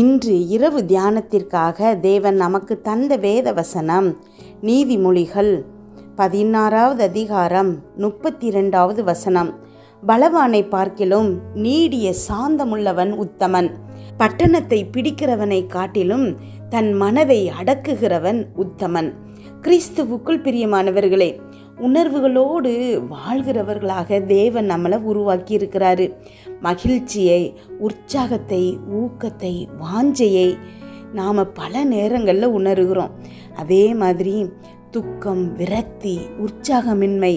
இன்று இரவு தியானத்திற்காக தேவன் நமக்கு தந்த வேத வசனம் நீதிமொழிகள் 16வது அதிகாரம் 32வது வசனம். பலவானை பார்க்கிலும் நீடிய சாந்தமுள்ளவன் உத்தமன். பட்டணத்தை பிடிக்கிறவனை காட்டிலும் தன் மனதை அடக்குகிறவன் உத்தமன். கிறிஸ்துவுக்குள் பிரியமானவர்களே, உணர்வுகளோடு வாழ்கிறவர்களாக தேவன் நம்மளை உருவாக்கி இருக்கிறாரு. மகிழ்ச்சியை, உற்சாகத்தை, ஊக்கத்தை, வாஞ்சையை நாம் பல நேரங்களில் உணர்கிறோம். அதே மாதிரி துக்கம், விரக்தி, உற்சாகமின்மை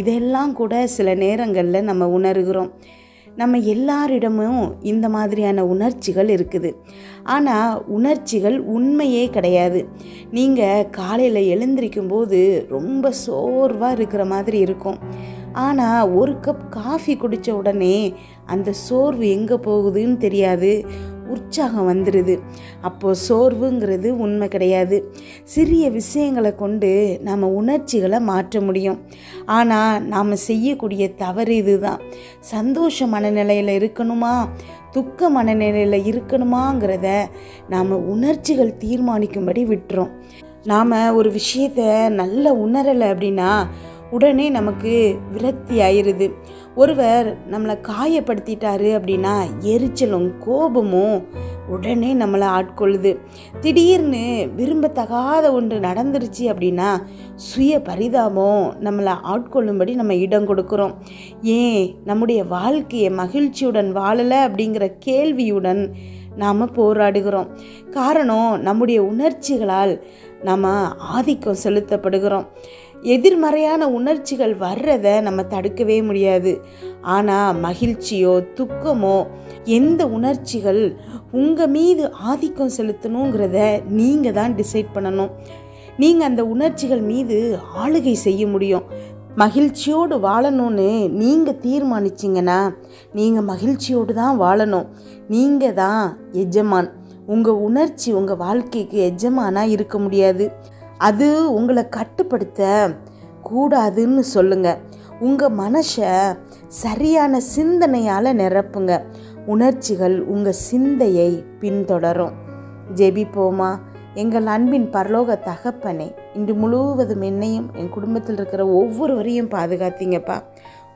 இதெல்லாம் கூட சில நேரங்களில் நம்ம உணர்கிறோம். நம்ம எல்லாரிடமும் இந்த மாதிரியான உணர்ச்சிகள் இருக்குது. ஆனால் உணர்ச்சிகள் உண்மையே கிடையாது. நீங்கள் காலையில் எழுந்திரிக்கும் போது ரொம்ப சோர்வாக இருக்கிற மாதிரி இருக்கும். ஆனால் ஒரு கப் காஃபி குடித்த உடனே அந்த சோர்வு எங்கே போகுதுன்னு தெரியாது, உற்சாகம் வந்துடுது. அப்போது சோர்வுங்கிறது உண்மை கிடையாது. சிறிய விஷயங்களை கொண்டு நம்ம உணர்ச்சிகளை மாற்ற முடியும். ஆனால் நாம் செய்யக்கூடிய தவறு இதுதான். சந்தோஷ மனநிலையில் இருக்கணுமா, துக்க மனநிலையில் இருக்கணுமாங்கிறத நாம் உணர்ச்சிகள் தீர்மானிக்கும்படி விட்டுறோம். நாம் ஒரு விஷயத்தை நல்லா உணரலை அப்படின்னா உடனே நமக்கு விரக்தி ஆயிடுது. ஒருவர் நம்மளை காயப்படுத்திட்டாரு அப்படின்னா எரிச்சலும் கோபமும் உடனே நம்மளை ஆட்கொள்ளுது. திடீர்னு விரும்பத்தகாத ஒன்று நடந்துருச்சு அப்படின்னா சுய பரிதாபம் நம்மளை ஆட்கொள்ளும்படி நம்ம இடம் கொடுக்குறோம். ஏன் நம்முடைய வாழ்க்கையை மகிழ்ச்சியுடன் வாழலை அப்படிங்கிற கேள்வியுடன் நாம் போராடுகிறோம். காரணம், நம்முடைய உணர்ச்சிகளால் நாம் ஆதிக்கம் செலுத்தப்படுகிறோம். எதிர்மறையான உணர்ச்சிகள் வர்றதை நம்ம தடுக்கவே முடியாது. ஆனால் மகிழ்ச்சியோ துக்கமோ எந்த உணர்ச்சிகள் உங்கள் மீது ஆதிக்கம் செலுத்தணுங்கிறத நீங்கள் தான் டிசைட் பண்ணணும். நீங்கள் அந்த உணர்ச்சிகள் மீது ஆளுகை செய்ய முடியும். மகிழ்ச்சியோடு வாழணும்னு நீங்கள் தீர்மானிச்சிங்கன்னா நீங்கள் மகிழ்ச்சியோடு தான் வாழணும். நீங்கள் தான் எஜமான். உங்கள் உணர்ச்சி உங்கள் வாழ்க்கைக்கு எஜமானாக இருக்க முடியாது. அது உங்களை கட்டுப்படுத்த கூடாதுன்னு சொல்லுங்க. உங்கள் மனசை சரியான சிந்தனையால் நிரப்புங்க. உணர்ச்சிகள் உங்கள் சிந்தையை பின்தொடரும். ஜெபிப்போமா. எங்கள் அன்பின் பரலோக தகப்பனே, இன்று முழுவதும் என்னையும் என் குடும்பத்தில் இருக்கிற ஒவ்வொருவரையும் பாதுகாத்தீங்கப்பா.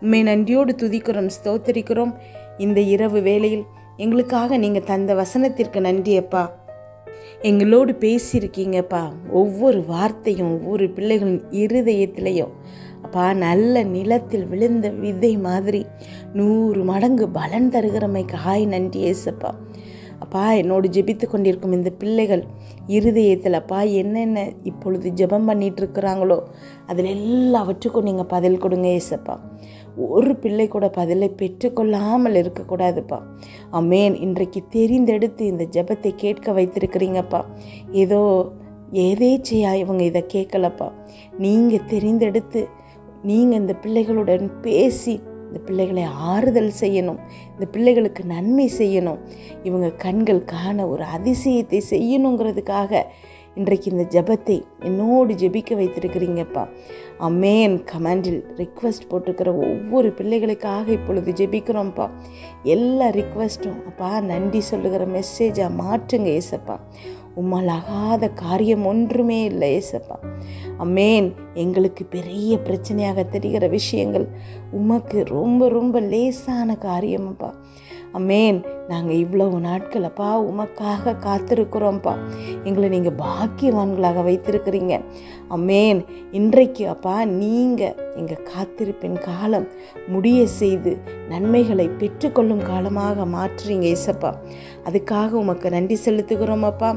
உண்மை நன்றியோடு துதிக்கிறோம், ஸ்தோத்திரிக்கிறோம். இந்த இரவு வேளையில் எங்களுக்காக நீங்கள் தந்த வசனத்திற்கு நன்றியப்பா. எங்களோடு பேசியிருக்கீங்கப்பா. ஒவ்வொரு வார்த்தையும் ஒவ்வொரு பிள்ளைகளின் இருதயத்திலையும் அப்பா நல்ல நிலத்தில் விழுந்த விதை மாதிரி 100 மடங்கு பலன் தருகிறமைக்காய் நன்றி ஏசப்பா. அப்பா, என்னோடு ஜெபித்து கொண்டிருக்கும் இந்த பிள்ளைகள் இருதயத்தில் அப்பா என்னென்ன இப்பொழுது ஜெபம் பண்ணிட்டு இருக்கிறாங்களோ அதில் எல்லாவற்றுக்கும் நீங்கள் பதில் கொடுங்க ஏசப்பா. ஒரு பிள்ளை கூட பதிலை பெற்றுக்கொள்ளாமல் இருக்கக்கூடாதுப்பா. ஆமேன். இன்றைக்கு தெரிந்தெடுத்து இந்த ஜெபத்தை கேட்க வைத்திருக்கிறீங்கப்பா. ஏதோ ஏதேச்சையா இவங்க இதை கேட்கலப்பா. நீங்கள் தெரிந்தெடுத்து நீங்கள் இந்த பிள்ளைகளுடன் பேசி இந்த பிள்ளைகளை ஆறுதல் செய்யணும், இந்த பிள்ளைகளுக்கு நன்மை செய்யணும், இவங்க கண்கள் காண ஒரு அதிசயத்தை செய்யணுங்கிறதுக்காக இன்றைக்கு இந்த ஜெபத்தை என்னோடு ஜெபிக்க வைத்திருக்கிறீங்கப்பா. அமேன். கமெண்டில் ரிக்வெஸ்ட் போட்டிருக்கிற ஒவ்வொரு பிள்ளைகளுக்காக இப்பொழுது ஜெபிக்கிறோம்ப்பா. எல்லா ரிக்வெஸ்ட்டும் அப்பா நன்றி சொல்லுகிற மெசேஜாக மாற்றுங்க ஏசப்பா. உம்மால் ஆகாத காரியம் ஒன்றுமே இல்லை ஏசப்பா. அமேன். எங்களுக்கு பெரிய பிரச்சனையாக தெரிகிற விஷயங்கள் உமக்கு ரொம்ப ரொம்ப லேசான காரியம்ப்பா. அமேன். நாங்கள் இவ்வளவு நாட்களப்பா உமக்காக காத்திருக்கிறோம்ப்பா. எங்களை நீங்கள் பாக்கியவான்களாக வைத்திருக்கிறீங்க. அமேன். இன்றைக்கு அப்பா நீங்கள் எங்கள் காத்திருப்பின் காலம் முடிய செய்து நன்மைகளை பெற்றுக்கொள்ளும் காலமாக மாற்றுறீங்க ஏசப்பா. அதுக்காக உமக்கு நன்றி செலுத்துகிறோம் அப்பா.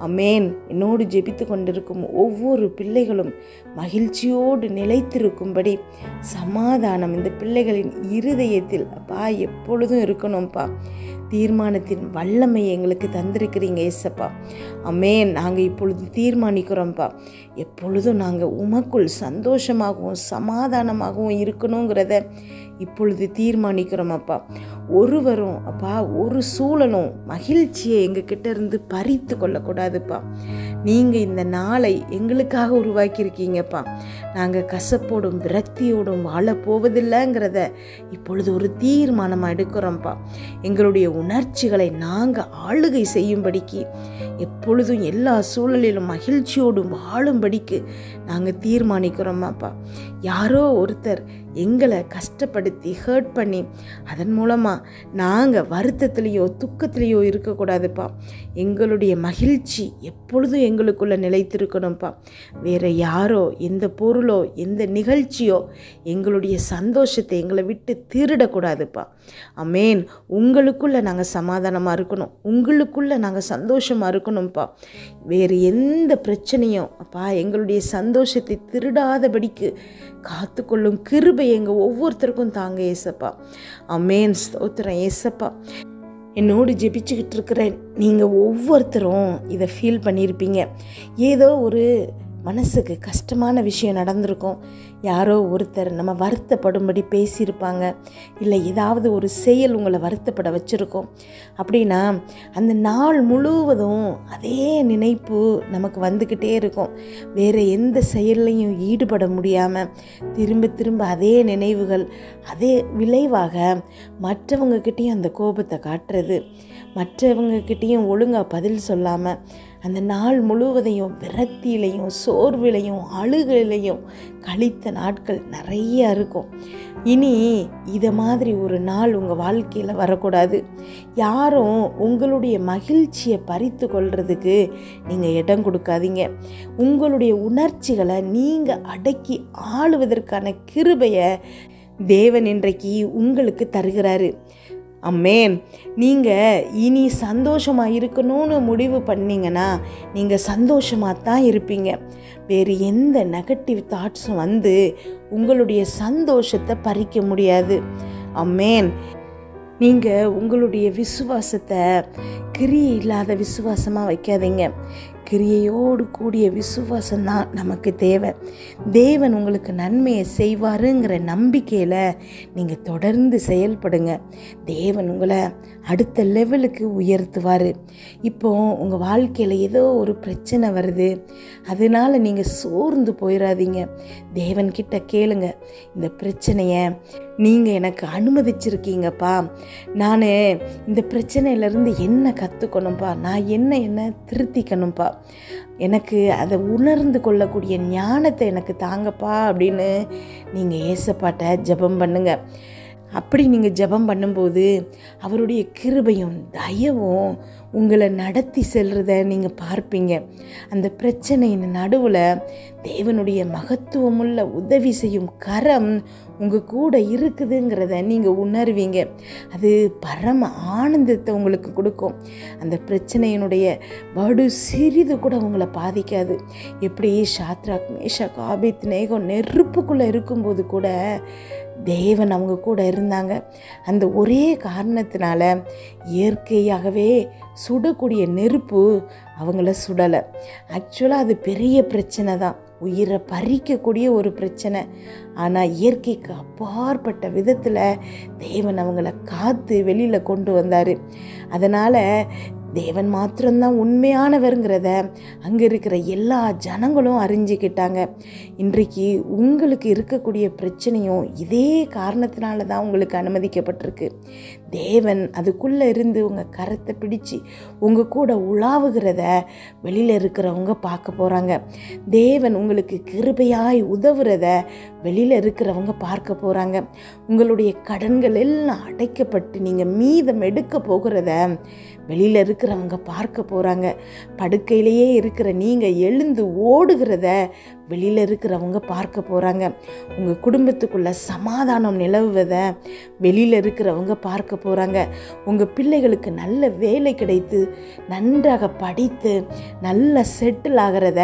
அமேன். என்னோடு ஜெபித்து கொண்டிருக்கும் ஒவ்வொரு பிள்ளைகளும் மகிழ்ச்சியோடு நிலைத்திருக்கும்படி சமாதானம் இந்த பிள்ளைகளின் இருதயத்தில் அப்பா எப்பொழுதும் இருக்கணும்ப்பா. தீர்மானத்தின் வல்லமையை எங்களுக்கு தந்திருக்கிறீங்க ஏசப்பா. அமேன். நாங்கள் இப்பொழுது தீர்மானிக்கிறோம்ப்பா, எப்பொழுதும் நாங்கள் உமக்குள் சந்தோஷமாகவும் சமாதானமாகவும் இருக்கணுங்கிறத இப்பொழுது தீர்மானிக்கிறோம் அப்பா. ஒருவரும் அப்பா ஒரு சூழலும் மகிழ்ச்சியை எங்ககிட்ட இருந்து பறித்து கொள்ளக்கூடாதுப்பா. நீங்கள் இந்த நாளை எங்களுக்காக உருவாக்கியிருக்கீங்கப்பா. நாங்கள் கசப்போடும் விரக்தியோடும் வாழப்போவதில்லைங்கிறத இப்பொழுது ஒரு தீர்மானமாக எடுக்கிறோம்ப்பா. எங்களுடைய உணர்ச்சிகளை நாங்கள் ஆளுகை செய்யும்படிக்கு, எப்பொழுதும் எல்லா சூழலிலும் மகிழ்ச்சியோடும் வாழும்படிக்கு நாங்கள் தீர்மானிக்கிறோமாப்பா. யாரோ ஒருத்தர் எங்களை கஷ்டப்படுத்தி ஹர்ட் பண்ணி அதன் மூலமாக நாங்கள் வருத்தத்துலேயோ துக்கத்துலேயோ இருக்கக்கூடாதுப்பா. எங்களுடைய மகிழ்ச்சி எப்பொழுதும் எங்களுக்குள்ளே நிலைத்திருக்கணும்ப்பா. வேறு யாரோ, எந்த பொருளோ, எந்த நிகழ்ச்சியோ எங்களுடைய சந்தோஷத்தை எங்களை விட்டு திருடக்கூடாதுப்பா. ஆமென். உங்களுக்குள்ளே நாங்கள் சமாதானமாக இருக்கணும், உங்களுக்குள்ளே நாங்கள் சந்தோஷமாக இருக்கணும்ப்பா. வேறு எந்த பிரச்சனையும் அப்பா எங்களுடைய சந்தோஷத்தை திருடாதபடிக்கு காத்துக்கொள்ளும் கிருபை எங்கள் ஒவ்வொருத்தருக்கும் தாங்க ஏசப்பா. ஆமென். ஸ்தோத்திரம் ஏசப்பா. என்னோடு ஜெபிச்சுக்கிட்டு இருக்கிறேன். நீங்கள் ஒவ்வொருத்தரும் இதை ஃபீல் பண்ணியிருப்பீங்க. ஏதோ ஒரு மனசுக்கு கஷ்டமான விஷயம் நடந்திருக்கும். யாரோ ஒருத்தர் நம்ம வருத்தப்படும்படி பேசியிருப்பாங்க, இல்லை ஏதாவது ஒரு செயல் உங்களை வருத்தப்பட வச்சுருக்கோம். அப்படின்னா அந்த நாள் முழுவதும் அதே நினைப்பு நமக்கு வந்துக்கிட்டே இருக்கும். வேறு எந்த செயல்லையும் ஈடுபட முடியாமல் திரும்ப திரும்ப அதே நினைவுகள், அதே விளைவாக மற்றவங்கக்கிட்டேயும் அந்த கோபத்தை காட்டுறது, மற்றவங்கக்கிட்டேயும் ஒழுங்காக பதில் சொல்லாமல் அந்த நாள் முழுவதையும் விரக்தியிலையும் சோர்விலையும் அழுகலையும் கழித்த நாட்கள் நிறைய இருக்கும். இனி இதை மாதிரி ஒரு நாள் உங்கள் வாழ்க்கையில் வரக்கூடாது. யாரும் உங்களுடைய மகிழ்ச்சியை பறித்து கொள்றதுக்கு நீங்கள் இடம் கொடுக்காதீங்க. உங்களுடைய உணர்ச்சிகளை நீங்கள் அடக்கி ஆளுவதற்கான கிருபையை தேவன் இன்றைக்கு உங்களுக்கு தருகிறாரு. ஆமென். நீங்கள் இனி சந்தோஷமாக இருக்கணும்னு முடிவு பண்ணிங்கன்னா நீங்கள் சந்தோஷமாக தான் இருப்பீங்க. வேறு எந்த நெகட்டிவ் தாட்ஸும் வந்து உங்களுடைய சந்தோஷத்தை பறிக்க முடியாது. ஆமென். நீங்கள் உங்களுடைய விசுவாசத்தை கிரியை இல்லாத விசுவாசமாக வைக்காதீங்க. கிரியையோடு கூடிய விசுவாசம்தான் நமக்கு தேவை. தேவன் உங்களுக்கு நன்மையை செய்வாருங்கிற நம்பிக்கையில் நீங்கள் தொடர்ந்து செயல்படுங்க. தேவன் உங்களை அடுத்த லெவலுக்கு உயர்த்துவார். இப்போ உங்கள் வாழ்க்கையில் ஏதோ ஒரு பிரச்சனை வருது, அதனால் நீங்கள் சோர்ந்து போயிடாதீங்க. தேவன்கிட்ட கேளுங்க, இந்த பிரச்சனையை நீங்கள் எனக்கு அனுமதிச்சிருக்கீங்கப்பா, நான் இந்த பிரச்சனையிலேருந்து என்ன கற்றுக்கணும்ப்பா, நான் என்ன திருத்திக்கணும்ப்பா, எனக்கு அதை உணர்ந்து கொள்ளக்கூடிய ஞானத்தை எனக்கு தாங்கப்பா அப்படின்னு நீங்கள் ஏசப்பாட்ட ஜெபம் பண்ணுங்க. அப்படி நீங்கள் ஜெபம் பண்ணும்போது அவருடைய கிருபையும் தயவும் உங்களை நடத்தி செல்றத நீங்கள் பார்ப்பீங்க. அந்த பிரச்சனையின் நடுவில் தேவனுடைய மகத்துவமுள்ள உதவி செய்யும் கரம் உங்கள் கூட இருக்குதுங்கிறத நீங்கள் உணர்வீங்க. அது பரம ஆனந்தத்தை உங்களுக்கு கொடுக்கும். அந்த பிரச்சனையினுடைய வடு சிறிது கூட உங்களை பாதிக்காது. எப்படி சாத்ராக், மேஷாக், ஆபேத்நேகோ நெருப்புக்குள்ளே இருக்கும்போது கூட தேவன் அவங்க கூட இருந்தாங்க. அந்த ஒரே காரணத்தினால இயற்கையாகவே சுடக்கூடிய நெருப்பு அவங்கள சுடலை. ஆக்சுவலாக அது பெரிய பிரச்சனை தான், உயிரை பறிக்கக்கூடிய ஒரு பிரச்சனை. ஆனால் இயற்கைக்கு அப்பாற்பட்ட விதத்தில் தேவன் அவங்கள காத்து வெளியில் கொண்டு வந்தார். அதனால் தேவன் மாத்திரம்தான் உண்மையானவருங்கிறத அங்கே இருக்கிற எல்லா ஜனங்களும் அறிஞ்சிக்கிட்டாங்க. இன்றைக்கு உங்களுக்கு இருக்கக்கூடிய பிரச்சனையும் இதே காரணத்தினால தான் உங்களுக்கு அனுமதிக்கப்பட்டிருக்கு. தேவன் அதுக்குள்ளே இருந்து உங்கள் கரத்தை பிடிச்சி உங்கள் கூட உலாவுகிறத வெளியில் இருக்கிறவங்க பார்க்க போகிறாங்க. தேவன் உங்களுக்கு கிருபையாய் உதவுறத வெளியில் இருக்கிறவங்க பார்க்க போகிறாங்க. உங்களுடைய கடன்கள் எல்லாம் அடைக்கப்பட்டு நீங்கள் மீதம் எடுக்க போகிறத வெளியில் இருக்கிறவங்க பார்க்க போகிறாங்க. படுக்கையிலேயே இருக்கிற நீங்கள் எழுந்து ஓடுகிறத வெளியில் இருக்கிறவங்க பார்க்க போகிறாங்க. உங்கள் குடும்பத்துக்குள்ளே சமாதானம் நிலவுவதை வெளியில் இருக்கிறவங்க பார்க்க போகிறாங்க. உங்கள் பிள்ளைகளுக்கு நல்ல வேலை கிடைத்து நன்றாக படித்து நல்ல செட்டில் ஆகிறத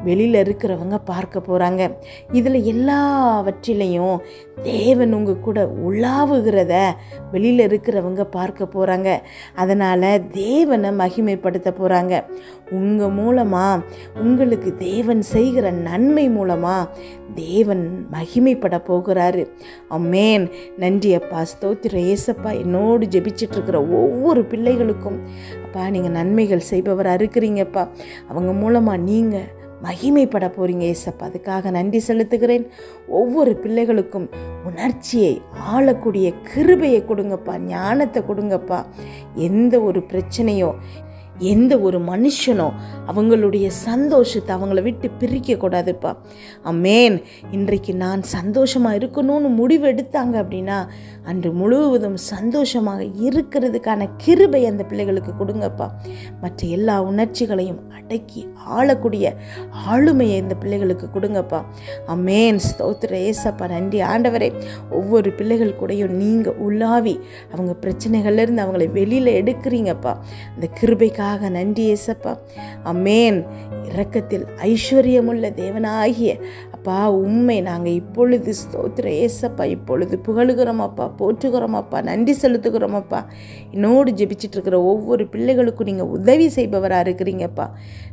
வெளியில் இருக்கிறவங்க பார்க்க போகிறாங்க. இதில் எல்லாவற்றிலையும் தேவன் உங்கள் கூட உலாவுகிறத வெளியில் இருக்கிறவங்க பார்க்க போகிறாங்க. அதனால் தேவனை மகிமைப்படுத்த போகிறாங்க. உங்கள் மூலமாக உங்களுக்கு தேவன் செய்கிற நன்மை மூலமாக தேவன் மகிமைப்பட போகிறாரு. ஆமென். நன்றி அப்பா, ஸ்தோத்திரம் ஏசப்பா. என்னோடு ஜெபிச்சிட்ருக்கிற ஒவ்வொரு பிள்ளைகளுக்கும் அப்பா நீங்கள் நன்மைகள் செய்பவராக இருக்கிறீங்கப்பா. அவங்க மூலமாக நீங்கள் மகிமைப்பட போகிறீங்க ஏசப்பா. அதுக்காக நன்றி செலுத்துகிறேன். ஒவ்வொரு பிள்ளைகளுக்கும் உணர்ச்சியை ஆளக்கூடிய கிருபையை கொடுங்கப்பா, ஞானத்தை கொடுங்கப்பா. எந்த ஒரு பிரச்சனையோ எந்த ஒரு மனுஷனோ அவங்களுடைய சந்தோஷத்தை அவங்கள விட்டு பிரிக்கக்கூடாதுப்பா. ஆமென். இன்றைக்கு நான் சந்தோஷமாக இருக்கணும்னு முடிவு எடுத்தாங்க அப்படின்னா அன்று முழுவதும் சந்தோஷமாக இருக்கிறதுக்கான கிருபை அந்த பிள்ளைகளுக்கு கொடுங்கப்பா. மற்ற எல்லா உணர்ச்சிகளையும் அடக்கி ஆளக்கூடிய ஆளுமையை இந்த பிள்ளைகளுக்கு கொடுங்கப்பா. ஆமென். ஸ்தோத்திர ஏசப்பா. நன்றி ஆண்டவரே. ஒவ்வொரு பிள்ளைகள் கூடயும் நீங்கள் உலாவி அவங்க பிரச்சனைகள்லேருந்து அவங்களை வெளியில் எடுக்கிறீங்கப்பா. அந்த கிருபைக்காக நன்றி ஏசப்பா. ஆமென். இரக்கத்தில் ஐஸ்வர்யமுள்ள தேவனாகிய அப்பா உண்மை நாங்கள் இப்பொழுது ஸ்தோத்திர ஏசப்பா இப்பொழுது புகழுகிறோம் அப்பா, போற்றுகிறோம் அப்பா, நன்றி செலுத்துகிறோம் அப்பா. என்னோடு ஜெபிச்சிட்டு இருக்கிற ஒவ்வொரு பிள்ளைகளுக்கும் நீங்கள் உதவி செய்பவராக இருக்கிறீங்கப்பா.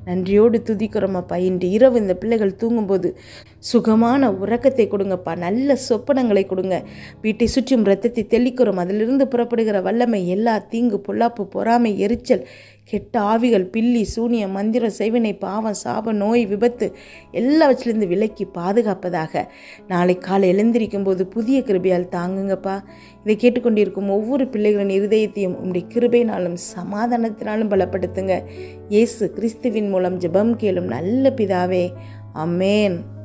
நன்றியோடு துதிக்கிறோம் அப்பா. இன்று இரவு இந்த பிள்ளைகள் தூங்கும்போது சுகமான உறக்கத்தை கொடுங்கப்பா. நல்ல சொப்பனங்களை கொடுங்க. வீட்டை சுற்றும் இரத்தத்தை தெளிக்கிறோம். அதிலிருந்து புறப்படுகிற வல்லமை எல்லா தீங்கு பொல்லாப்பு பொறாமை எரிச்சல் கெட்ட ஆவிகள் பில்லி சூனியம் மந்திரம் செய்வினை பாவம் சாபம் நோய் விபத்து எல்லாவற்றிலிருந்து விலக்கி பாதுகாப்பதாக. நாளை காலை எழுந்திருக்கும் போது புதிய கிருபையால் தாங்குங்கப்பா. இதை கேட்டுக்கொண்டிருக்கும் ஒவ்வொரு பிள்ளைகளின் இருதயத்தையும் உங்களுடைய கிருபையினாலும் சமாதானத்தினாலும் பலப்படுத்துங்க. இயேசு கிறிஸ்துவின் மூலம் ஜெபம் கேளும் நல்ல பிதாவே. ஆமென்.